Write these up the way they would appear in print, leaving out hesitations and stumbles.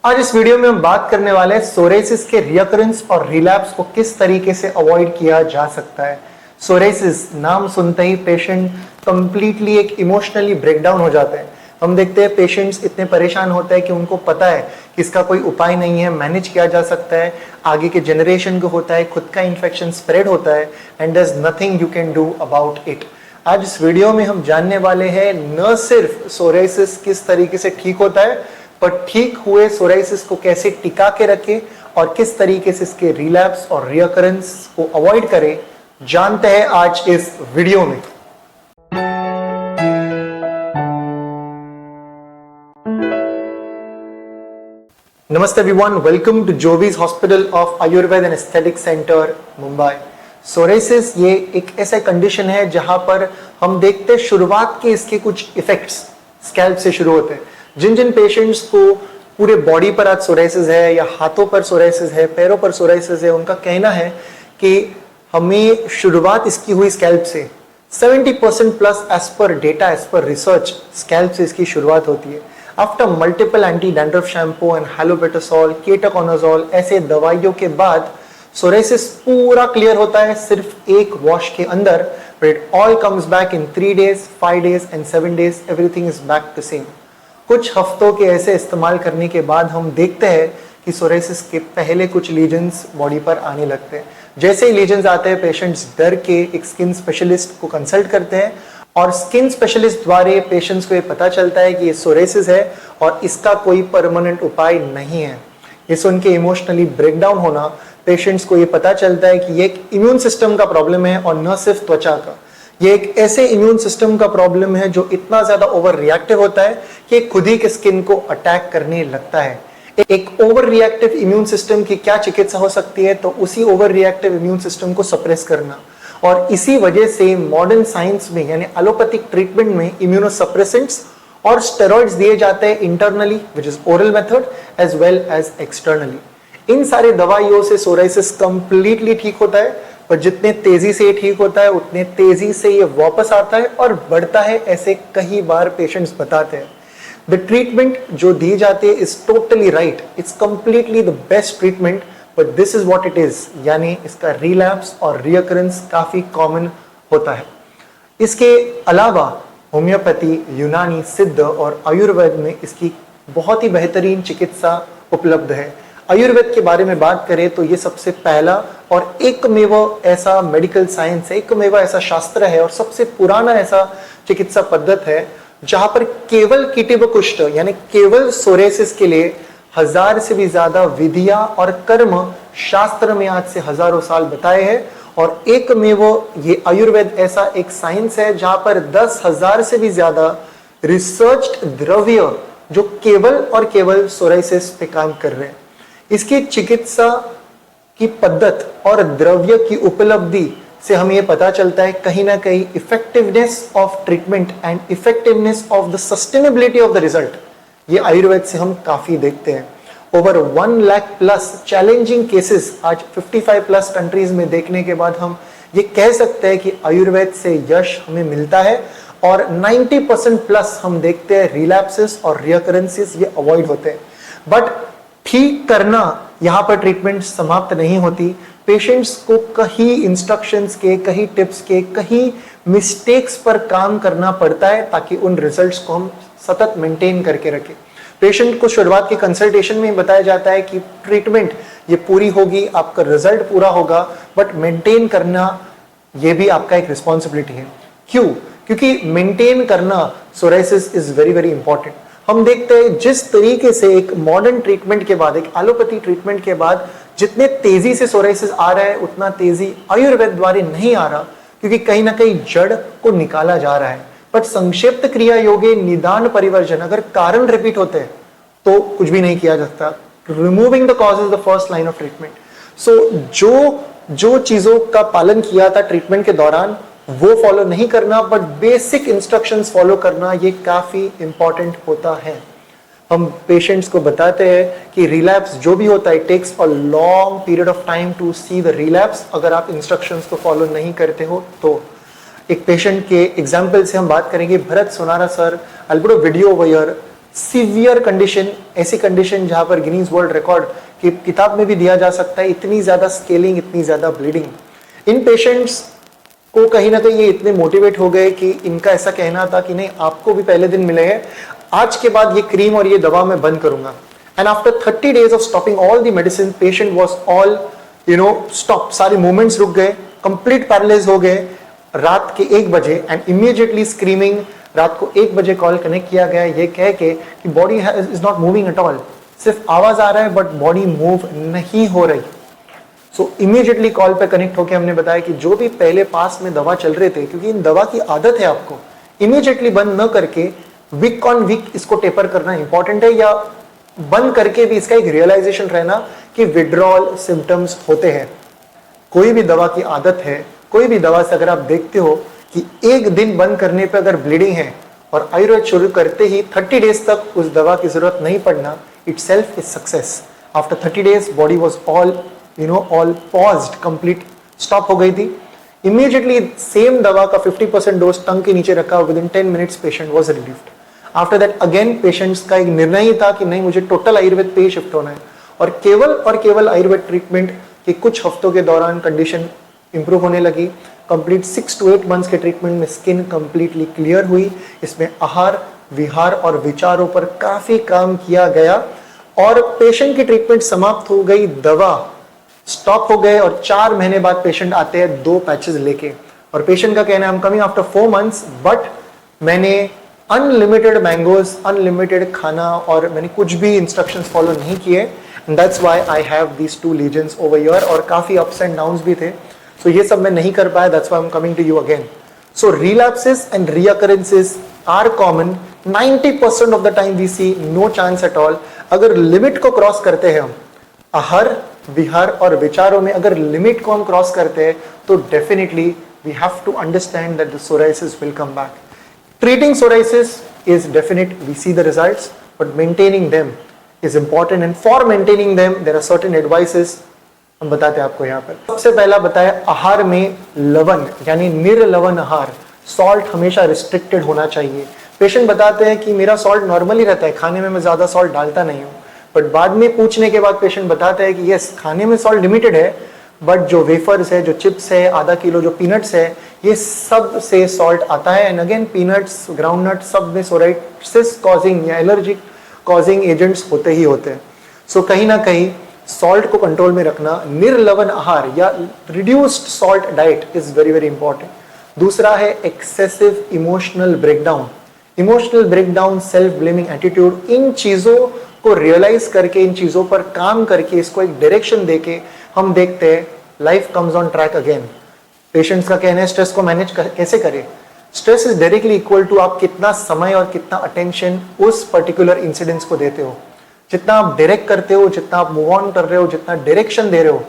आज इस वीडियो में हम बात करने वाले हैं सोरेसिस के रिकरेंस और रिलैप्स को किस तरीके से अवॉइड किया जा सकता है। सोरेसिस नाम सुनते ही पेशेंट कंप्लीटली एक इमोशनली ब्रेकडाउन हो जाते हैं। हम देखते हैं पेशेंट्स इतने परेशान होते हैं कि उनको पता है कि इसका कोई उपाय नहीं है, मैनेज किया जा सकता है, आगे के जनरेशन को होता है, खुद का इन्फेक्शन स्प्रेड होता है and there is nothing you can do about it. आज इस वीडियो में हम जानने वाले हैं न सिर्फ सोरेसिस किस तरीके से ठीक होता है, पर ठीक हुए सोराइसिस को कैसे टिका के रखें और किस तरीके से इसके रिलैप्स और रिकरेंस को अवॉइड करें, जानते हैं आज इस वीडियो में। नमस्ते everyone, welcome to Jovees hospital of Ayurveda and aesthetic centre Mumbai. Psoriasis ये एक ऐसा कंडीशन है जहां पर हम देखते हैं शुरुआत के इसके कुछ इफेक्ट्स स्कैल्प से शुरू होते हैं। जिन जिन पेशेंट्स को पूरे बॉडी पर आज सोराइसिस है या हाथों पर सोराइसिस है, पैरों पर सोराइसिस है, उनका कहना है कि हमें शुरुआत इसकी हुई स्कैल्प से। 70% plus as per data, as per research, scalp से इसकी शुरुआत होती है। After multiple anti dandruff shampoo and halobetasol, ketoconazole ऐसे दवाइयों के बाद सोराइसिस पूरा क्लियर होता है सिर्फ एक वॉश के अंदर, but it all comes back in 3 days, 5 days and 7 days, everything is back to same. कुछ हफ्तों के ऐसे इस्तेमाल करने के बाद हम देखते हैं कि सोराइसिस के पहले कुछ लीजन्स बॉडी पर आने लगते हैं। जैसे ही लीजन्स आते हैं, पेशेंट्स डर के एक स्किन स्पेशलिस्ट को कंसल्ट करते हैं और स्किन स्पेशलिस्ट द्वारा पेशेंट्स को ये पता चलता है कि ये सोराइसिस है और इसका कोई परमानेंट उपाय नहीं है। ये सुन के इमोशनली ब्रेकडाउन होना, पेशेंट्स को ये पता चलता है कि ये एक इम्यून सिस्टम का प्रॉब्लम है और न सिर्फ त्वचा का। ये एक ऐसे इम्यून सिस्टम का प्रॉब्लम है जो इतना ज्यादा ओवर रिएक्टिव होता है कि खुद ही के स्किन को अटैक करने लगता है। एक ओवर रिएक्टिव इम्यून सिस्टम की क्या चिकित्सा हो सकती है? तो उसी ओवर रिएक्टिव इम्यून सिस्टम को सप्रेस करना। और इसी वजह से मॉडर्न साइंस में यानी एलोपैथिक ट्रीटमेंट में इम्यूनोसप्रेसेंट्स और स्टेरॉइड्स दिए जाते हैं internally, which is oral method, as well as externally. इन सारे दवाइयों से सोराइसिस कंप्लीटली ठीक होता है, पर जितने तेजी से ये ठीक होता है उतने तेजी से ये वापस आता है और बढ़ता है, ऐसे कई बार पेशेंट्स बताते हैं। द ट्रीटमेंट जो दी जाती है is totally right, it's completely the best treatment, but this is what it is, यानी इसका रिलैप्स और रिकरेंस काफी कॉमन होता है। इसके अलावा होम्योपैथी, यूनानी, सिद्ध और आयुर्वेद में इसकी बहुत ही बेहतरीन चिकित्सा उपलब्ध है। आयुर्वेद के बारे में बात करें तो ये सबसे पहला और एकमेव ऐसा मेडिकल साइंस है, एकमेव ऐसा शास्त्र है और सबसे पुराना ऐसा चिकित्सा पद्धति है जहां पर केवल कीटिव कुष्ठ यानी केवल सोराइसिस के लिए 1000 से भी ज्यादा विधियां और कर्म शास्त्र में आज से हजारों साल बताए हैं। और एकमेव ये आयुर्वेद ऐसा एक साइंस है जहां पर 10,000 से भी ज्यादा रिसर्च द्रव्य जो केवल और केवल सोराइसिस पे काम कर रहे हैं। इसकी चिकित्सा की पद्धति और द्रव्य की उपलब्धि से हमें यह पता चलता है कहीं ना कहीं effectiveness of treatment and effectiveness of the sustainability of the result, ये आयुर्वेद से हम काफी देखते हैं। Over 1 lakh plus challenging cases आज 55 प्लस कंट्रीज में देखने के बाद हम ये कह सकते हैं कि आयुर्वेद से यश हमें मिलता है और 90% प्लस हम देखते हैं रिलैप्सेस और रिकरेंसेस ये अवॉइड होते हैं। बट ठीक करना यहाँ पर ट्रीटमेंट समाप्त नहीं होती। पेशेंट्स को कहीं इंस्ट्रक्शंस के, कहीं टिप्स के, कहीं मिस्टेक्स पर काम करना पड़ता है ताकि उन रिजल्ट्स को हम सतत मेंटेन करके रखें। पेशेंट को शुरुआत के कंसल्टेशन में बताया जाता है कि ट्रीटमेंट ये पूरी होगी, आपका रिजल्ट पूरा होगा, बट मेंटेन करना ये भी आपका एक रिस्पॉन्सिबिलिटी है। क्यों? क्योंकि मेंटेन करना psoriasis is very very important. हम देखते हैं जिस तरीके से एक मॉडर्न ट्रीटमेंट के बाद, एक एलोपैथी ट्रीटमेंट के बाद जितने तेजी से सोराइसिस आ रहा है उतना तेजी आयुर्वेद द्वारा नहीं आ रहा, क्योंकि कहीं ना कहीं जड़ को निकाला जा रहा है। बट संक्षिप्त क्रिया योगे निदान परिवर्जन, अगर कारण रिपीट होते हैं तो कुछ भी नहीं किया जाता। Removing the cause is the first line of treatment. So जो चीजों का पालन किया था ट्रीटमेंट के दौरान वो फॉलो नहीं करना, बट बेसिक इंस्ट्रक्शंस फॉलो करना ये काफी इंपॉर्टेंट होता है। हम पेशेंट्स को बताते हैं कि रिलैप्स जो भी होता है takes a long period of time to see the relapse, अगर आप इंस्ट्रक्शंस को फॉलो नहीं करते हो तो। एक पेशेंट के एग्जाम्पल से हम बात करेंगे, Bharat Sonara sir, I will put a video over here. Severe condition, ऐसी कंडीशन जहां पर गिनीज वर्ल्ड रिकॉर्ड की किताब में भी दिया जा सकता है, इतनी ज्यादा स्केलिंग, इतनी ज्यादा ब्लीडिंग। इन पेशेंट्स को कहीं ना कहीं ये इतने मोटिवेट हो गए कि इनका ऐसा कहना था कि नहीं, आपको भी पहले दिन मिले हैं, आज के बाद ये क्रीम और ये दवा मैं बंद करूंगा। And after 30 days of stopping all the medicine, patient was all stop, सारे मूवमेंट्स रुक गए, कंप्लीट पैरालाइज हो गए रात के 1 बजे। एंड इमीडिएटली स्क्रीमिंग, रात को 1 बजे कॉल कनेक्ट किया गया ये कह के कि body is not moving at all, सिर्फ आवाज आ रहा है बट बॉडी मूव नहीं हो रही। सो इमीडिएटली कॉल पे कनेक्ट होकर हमने बताया कि जो भी पहले पास में दवा चल रहे थे, क्योंकि इन दवा की आदत है आपको, इमीडिएटली बंद न करके वीक ऑन वीक इसको टेपर करना इंपॉर्टेंट है, या बंद करके भी इसका एक रियलाइजेशन रहना कि विड्रॉल सिम्टम्स होते हैं। कोई भी दवा की आदत है, कोई भी दवा से अगर आप देखते हो कि एक दिन बंद करने पे अगर ब्लीडिंग है और आयुर्वेद शुरू करते ही 30 डेज तक उस दवा की जरूरत नहीं पड़ना, itself is success. After 30 days body was all paused, complete stop हो गई थी। Immediately same दवा का 50% डोज टंग के नीचे रखा, within 10 minutes patient was relieved. After that again patients का एक निर्णय ही था कि नहीं, मुझे टोटल आयुर्वेद पे ही शिफ्ट होना है, और केवल आयुर्वेद ट्रीटमेंट के कुछ हफ्तों के दौरान कंडीशन इंप्रूव होने लगी। कंप्लीट 6 to 8 months के ट्रीटमेंट में स्किन कंप्लीटली क्लियर हुई। इसमें आहार, विहार और विचारों पर काफी काम किया गया और पेशेंट की ट्रीटमेंट समाप्त हो गई, दवा स्टॉप हो गए, और 4 महीने बाद पेशेंट आते हैं 2 पैचेस लेके, और पेशेंट का कहना है I am coming after 4 months, but मैंने अनलिमिटेड मैंगोज, अनलिमिटेड खाना, और मैंने कुछ भी इंस्ट्रक्शंस फॉलो नहीं किए, and that's why I have these 2 lesions over here, और काफी अप्स एंड डाउन्स भी थे। सो ये सब मैं नहीं कर पाया, that's why I am coming to you again. So relapses and recurrences are common. 90% of the time we see no chance at all. अगर लिमिट को क्रॉस करते हैं हम, आहार, विहार और विचारों में अगर लिमिट को हम क्रॉस करते हैं, तो definitely we have to understand that the psoriasis will come back. Treating psoriasis is definite, we see the results, but maintaining them is important, and for maintaining them there are certain advices हम बताते हैं आपको यहाँ पर। सबसे पहला बताया, आहार में लवण यानी निर्लवण आहार, सॉल्ट हमेशा रिस्ट्रिक्टेड होना चाहिए। पेशेंट बताते हैं कि मेरा सॉल्ट नॉर्मली रहता है, खाने में मैं ज्यादा सॉल्ट डालता नहीं हूँ, बट बाद में पूछने के बाद पेशेंट बताता है कि यस, खाने में सॉल्ट लिमिटेड है, बट जो वेफर्स है, जो चिप्स है, आधा किलो जो पीनट्स है, ये सब से सॉल्ट आता है। एंड अगेन पीनट्स, ग्राउंडनट, सब में सोराइसिस कॉजिंग या एलर्जिक कॉजिंग एजेंट्स होते ही होते हैं। सो कहीं ना कहीं सॉल्ट को कंट्रोल में रखना, निर्लवण आहार या reduced salt diet is very very important. दूसरा है excessive emotional breakdown. Emotional breakdown, self blaming attitude, इन चीजों को रियलाइज करके, इन चीजों पर काम करके, इसको एक डायरेक्शन देके हम देखते हैं life comes on track again. Patients का कहना है स्ट्रेस को मैनेज कैसे करें। Stress is directly equal to आप कितना समय और कितना अटेंशन उस पर्टिकुलर इंसिडेंट्स को देते हो। जितना आप डायरेक्ट करते हो, जितना आप मूव ऑन कर रहे हो, जितना डायरेक्शन दे रहे हो,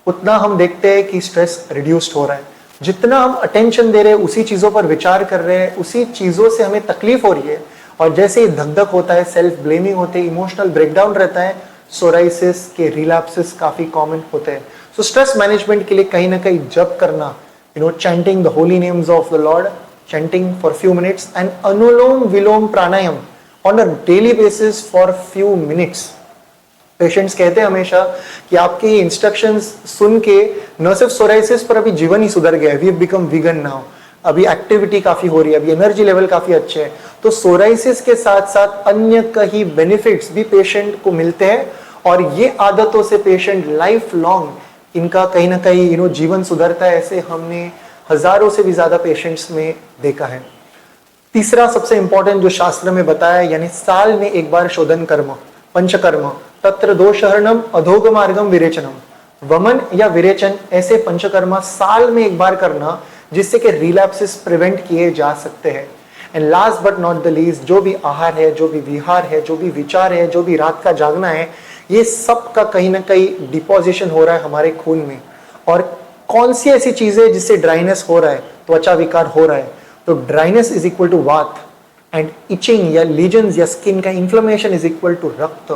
उतना हम देखते हैं कि स्ट्रेस रिड्यूस्ड हो रहा है। जितना हम अटेंशन दे रहे हैं, उसी चीजों पर विचार कर रहे हैं, उसी चीजों से हमें तकलीफ हो रही है, और जैसे ही धक धक होता है, सेल्फ ब्लेमिंग होते हैं, इमोशनल ब्रेकडाउन रहता है, सोराइसिस के रिलैप्सेस काफी कॉमन होते हैं। सो स्ट्रेस मैनेजमेंट के लिए कहीं ना कहीं जप करना, chanting the Holi names of the Lord, chanting for few minutes, and anulom vilom pranayama on a daily basis for few minutes. Patients कहते हैं हमेशा कि आपके इंस्ट्रक्शंस सुन के न सिर्फ सोराइसिस पर अभी जीवन ही सुधर गया है, we have become vegan now, अभी एक्टिविटी काफी हो रही है, अभी एनर्जी लेवल काफी अच्छे हैं। तो सोराइसिस के साथ साथ अन्य कई बेनिफिट्स भी पेशेंट को मिलते हैं, और ये आदतों से पेशेंट लाइफ लॉन्ग इनका कहीं ना कहीं जीवन सुधरता है। ऐसे हमने हजारों से भी ज्यादा पेशेंट्स में देखा है। तीसरा सबसे इंपॉर्टेंट जो शास्त्र में बताया, यानी साल में एक बार शोधन कर्म, पंचकर्म, तत्र दोषहरणम अधोग मार्गम विरेचनम, वमन या विरेचन, ऐसे पंचकर्म साल में एक बार करना, जिससे कि रिलैप्सेस प्रिवेंट किए जा सकते हैं। And last but not the least, जो भी आहार है, जो भी विहार है, जो भी विचार है, जो भी रात का जागना है, ये सब का कहीं ना कहीं डिपोजिशन हो रहा है हमारे खून में। और कौन सी ऐसी चीजें जिससे ड्राइनेस हो रहा है, त्वचा विकार हो रहा है, तो ड्राइनेस इज इक्वल टू वात, एंड इचिंग या लीजन्स या स्किन का इन्फ्लेमेशन इज इक्वल टू रक्त।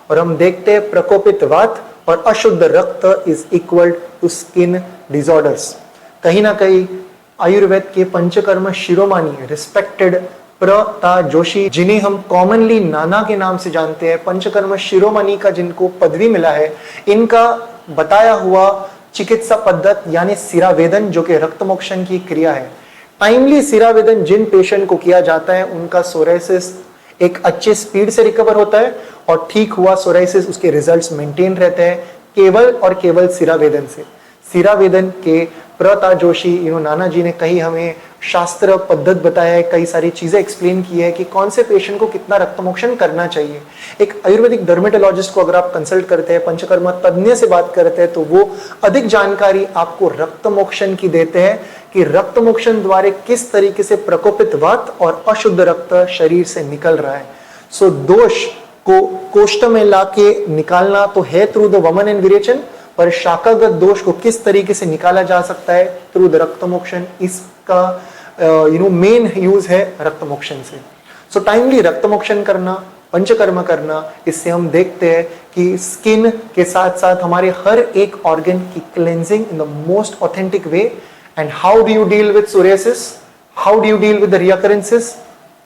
और हम देखते हैं प्रकोपित वात और अशुद्ध रक्त is equal to skin disorders. कहीं ना कहीं आयुर्वेद के पंचकर्म शिरोमणि, रिस्पेक्टेड प्रता जोशी, जिन्हें हम कॉमनली नाना के नाम से जानते हैं, पंचकर्म शिरोमणि का जिनको पदवी मिला है, इनका बताया हुआ चिकित्सा पद्धति यानी सिरावेदन, जो कि रक्त मोक्षण की क्रिया है। टाइमली सिरावेदन जिन पेशेंट को किया जाता है, उनका सोराइसिस एक अच्छे स्पीड से रिकवर होता है और ठीक हुआ सोराइसिस उसके रिजल्ट्स मेंटेन रहते हैं केवल और केवल सिरावेदन से। सिरावेदन के प्रता जोशी, नाना जी ने कई हमें शास्त्र पद्धति बताया है, कई सारी चीजें एक्सप्लेन की है कि कौन से पेशेंट को कितना रक्तमोक्षण करना चाहिए। एक आयुर्वेदिक डर्मेटोलॉजिस्ट को अगर आप कंसल्ट करते हैं, पंचकर्मा तज्ञ से बात करते हैं, तो वो अधिक जानकारी आपको रक्तमोक्षण की देते हैं कि रक्तमोक्षण द्वारा किस तरीके से प्रकोपित वात और अशुद्ध रक्त शरीर से निकल रहा है। सो दोष को कोष्ठ में लाके निकालना तो है थ्रू द वमन एंड विरेचन, पर शाखागत दोष को किस तरीके से निकाला जा सकता है थ्रू द रक्तमोक्षण, इसका मेन यूज है रक्तमोक्षण से। सो टाइमली रक्तमोक्षण करना, पंचकर्म करना, इससे हम देखते हैं कि स्किन के साथ साथ हमारे हर एक ऑर्गन की cleansing in the most authentic way. And how do you deal with psoriasis, how do you deal with the recurrences?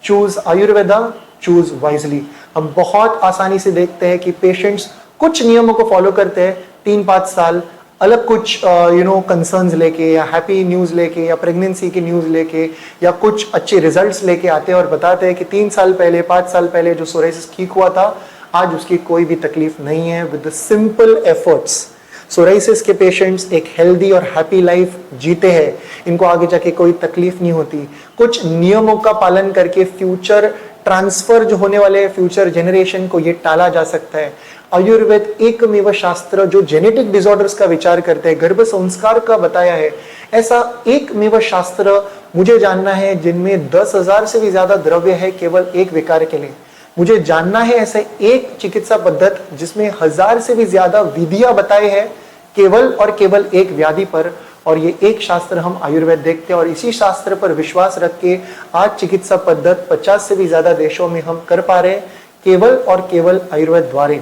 Choose Ayurveda, choose wisely. हम बहुत आसानी से देखते हैं कि पेशेंट्स कुछ नियमों को फॉलो करते हैं 3-5 साल, अलग कुछ कंसर्न्स लेके या हैप्पी न्यूज लेके या प्रेगनेंसी की न्यूज लेके या कुछ अच्छे रिजल्ट्स लेके आते हैं और बताते हैं कि 3 साल पहले 5 साल पहले जो सोराइसिस ठीक हुआ था, आज उसकी कोई भी तकलीफ नहीं है। With the simple efforts psoriasis के पेशेंट्स एक हेल्दी और हैप्पी लाइफ जीते हैं, इनको आगे जाके कोई तकलीफ नहीं होती। कुछ नियमों का पालन करके फ्यूचर ट्रांसफर जो होने वाले फ्यूचर जनरेशन को ये टाला जा सकता है। आयुर्वेद एकमेव शास्त्र जो जेनेटिक डिसऑर्डर्स का विचार करते हैं, गर्भ संस्कार का बताया है, ऐसा एकमेव शास्त्र मुझे जानना है जिनमें 10,000 से भी ज्यादा द्रव्य है केवल एक विकार के लिए। मुझे जानना है ऐसे एक चिकित्सा पद्धति जिसमें 1000 से भी ज्यादा विधियां बताए हैं केवल और केवल एक व्याधि पर, और ये एक शास्त्र हम आयुर्वेद देखते हैं और इसी शास्त्र पर विश्वास रख के आज चिकित्सा पद्धति 50 से भी ज्यादा देशों में हम कर पा रहे हैं केवल और केवल आयुर्वेद द्वारा।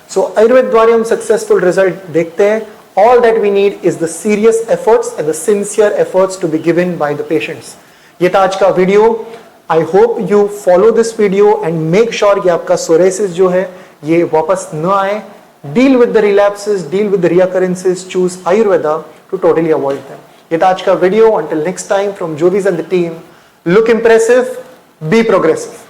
सो आयुर्वेद द्वारा हम सक्सेसफुल रिजल्ट देखते हैं। All that we need is the serious efforts and the sincere efforts to be given by the patients. ये था आज का video. I hope you follow this video and make sure कि आपका सोराइसिस जो है ये वापस न आए। Deal with the relapses, deal with the recurrences, choose Ayurveda to totally avoid them. ये था आज का video. Until next time from Jovis and the team, look impressive, be progressive.